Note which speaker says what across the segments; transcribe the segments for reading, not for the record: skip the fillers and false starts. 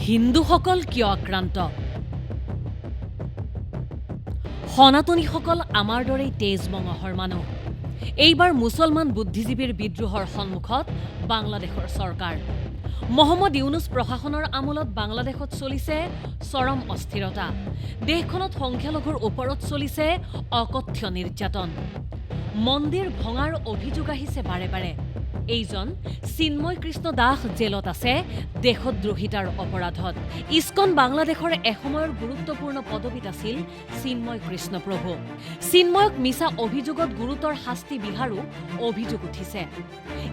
Speaker 1: হিন্দুসকল কিয় আক্ৰান্ত? সনাতনীসকল আমাৰ দৰেই তেজ মঙহৰ মানুহ। এইবাৰ মুছলমান বুদ্ধিজীৱীৰ বিদ্ৰোহৰ সন্মুখত বাংলাদেশৰ চৰকাৰ। মহম্মদ ইউনুছ প্ৰশাসনৰ আমোলত বাংলাদেশত চলিছে চৰম অস্থিৰতা। দেশখনত সংখ্যালঘুৰ ওপৰত চলিছে অকথ্য নিৰ্যাতন। মন্দিৰ ভঙাৰ অভিযোগ আহিছে বাৰে বাৰে। এইজন চিন্ময় কৃষ্ণ দাস জেলত আছে দেশদ্ৰোহিতাৰ অপৰাধত। ইস্কন বাংলাদেশৰ এসময়ৰ গুৰুত্বপূৰ্ণ পদবীত আছিল চিন্ময় কৃষ্ণ প্ৰভু। চিন্ময়ক মিছা অভিযোগত গুৰুতৰ শাস্তি বিহাৰো অভিযোগ উঠিছে।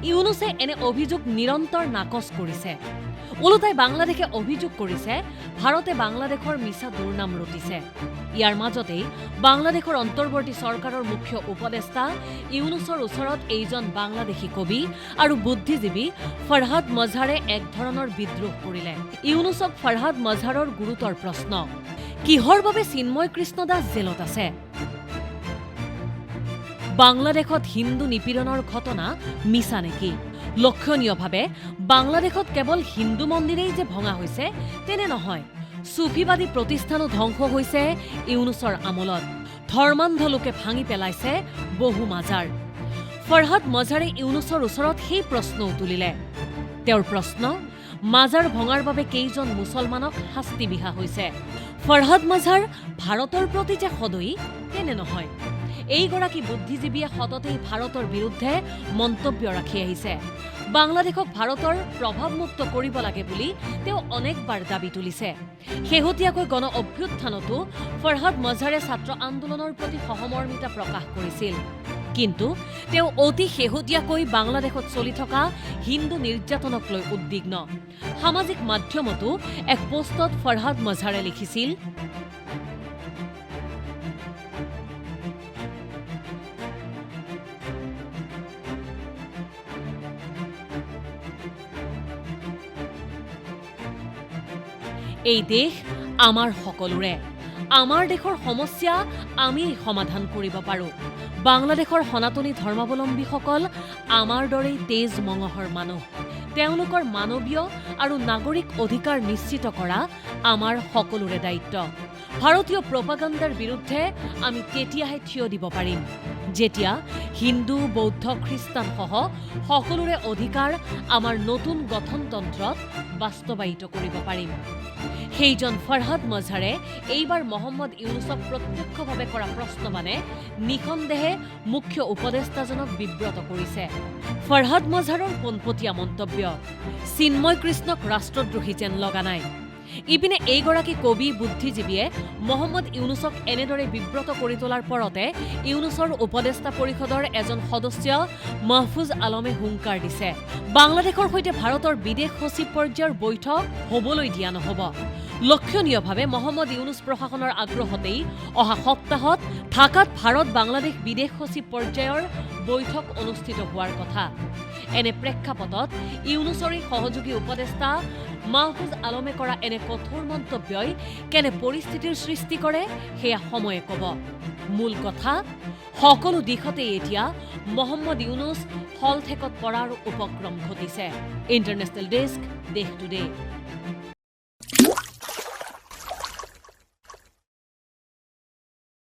Speaker 1: ইউনুছে এনে অভিযোগ নিৰন্তৰ নাকচ কৰিছে। ওলোটাই বাংলাদেশে অভিযোগ কৰিছে ভাৰতে বাংলাদেশৰ মিছা দুৰ্নাম ৰটিছে। ইয়াৰ মাজতেই বাংলাদেশৰ অন্তৰ্বৰ্তী চৰকাৰৰ মুখ্য উপদেষ্টা ইউনুছৰ ওচৰত এইজন বাংলাদেশী কবি আৰু বুদ্ধিজীৱী ফৰহাদ মজহাৰে এক ধৰণৰ বিদ্ৰোহ কৰিলে। ইউনুছক ফৰহাদ মজহাৰৰ গুৰুতৰ প্ৰশ্ন, কিহৰ বাবে চিন্ময় কৃষ্ণ দাস জেলত আছে? বাংলাদেশত হিন্দু নিপীড়নৰ ঘটনা মিছা নেকি? লক্ষণীয়ভাৱে বাংলাদেশত কেৱল হিন্দু মন্দিৰেই যে ভঙা হৈছে তেনে নহয়। চুফিবাদী প্ৰতিষ্ঠানো ধ্বংস হৈছে ইউনুছৰ আমোলত। ধৰ্মান্ধ লোকে ভাঙি পেলাইছে বহু মাজাৰ। ফৰহাদ মজহাৰে ইউনুছৰ ওচৰত সেই প্ৰশ্নও তুলিলে। তেওঁৰ প্ৰশ্ন, মাজাৰ ভঙাৰ বাবে কেইজন মুছলমানক শাস্তি বিহা হৈছে? ফৰহাদ মজহাৰ ভাৰতৰ প্ৰতি যে সদয়ী তেনে নহয়। এইগৰাকী বুদ্ধিজীৱীয়ে সততেই ভাৰতৰ বিৰুদ্ধে মন্তব্য ৰাখি আহিছে। বাংলাদেশক ভাৰতৰ প্ৰভাৱমুক্ত কৰিব লাগে বুলি তেওঁ অনেকবাৰ দাবী তুলিছে। শেহতীয়াকৈ গণ অভ্যুত্থানতো ফৰহাদ মজহাৰে ছাত্ৰ আন্দোলনৰ প্ৰতি সহমৰ্মিতা প্ৰকাশ কৰিছিল। কিন্তু তেওঁ অতি শেহতীয়াকৈ বাংলাদেশত চলি থকা হিন্দু নিৰ্যাতনক লৈ উদ্বিগ্ন। সামাজিক মাধ্যমতো এক পোষ্টত ফৰহাদ মজহাৰে লিখিছিল, এই দেশ আমাৰ সকলোৰে। আমাৰ দেশৰ সমস্যা আমি সমাধান কৰিব পাৰোঁ। বাংলাদেশৰ সনাতনী ধৰ্মাৱলম্বীসকল আমাৰ দৰেই তেজ মঙহৰ মানুহ। তেওঁলোকৰ মানৱীয় আৰু নাগৰিক অধিকাৰ নিশ্চিত কৰা আমাৰ সকলোৰে দায়িত্ব। ভাৰতীয় প্ৰপাগাণ্ডাৰ বিৰুদ্ধে আমি তেতিয়াহে থিয় দিব পাৰিম যেতিয়া হিন্দু, বৌদ্ধ, খ্ৰীষ্টানসহ সকলোৰে অধিকাৰ আমাৰ নতুন গঠনতন্ত্ৰত বাস্তৱায়িত কৰিব পাৰিম। সেইজন ফৰহাদ মজহাৰে এইবাৰ মহম্মদ ইউনুছক প্ৰত্যক্ষভাৱে কৰা প্ৰশ্নবানে নিঃসন্দেহে মুখ্য উপদেষ্টাজনক বিব্ৰত কৰিছে। ফৰহাদ মজহাৰৰ পোনপটীয়া মন্তব্য, চিন্ময় কৃষ্ণক ৰাষ্ট্ৰদ্ৰোহী যেন লগা নাই। ইপিনে এইগৰাকী কবি বুদ্ধিজীৱীয়ে মহম্মদ ইউনুছক এনেদৰে বিব্ৰত কৰি তোলাৰ পৰতে ইউনুছৰ উপদেষ্টা পৰিষদৰ এজন সদস্য মাহফুজ আলমে হুংকাৰ দিছে, বাংলাদেশৰ সৈতে ভাৰতৰ বিদেশ সচিব পৰ্যায়ৰ বৈঠক হ'বলৈ দিয়া নহ'ব। লক্ষণীয়ভাৱে মহম্মদ ইউনুছ প্ৰশাসনৰ আগ্ৰহতেই অহা সপ্তাহত ঢাকাত ভাৰত বাংলাদেশ বিদেশ সচিব পৰ্যায়ৰ বৈঠক অনুষ্ঠিত হোৱাৰ কথা। এনে প্ৰেক্ষাপটত ইউনুছৰ সহযোগী উপদেষ্টা মাহফুজ আলমে কৰা এনে কঠোৰ মন্তব্যই কেনে পৰিস্থিতিৰ সৃষ্টি কৰে সেয়া সময়ে ক'ব। মূল কথা, সকলো দিশতেই এতিয়া মহম্মদ ইউনুছ হলঠেকত পৰাৰ উপক্ৰম ঘটিছে। ইণ্টাৰনেশ্যনেল ডেস্ক, দেশ টুডে।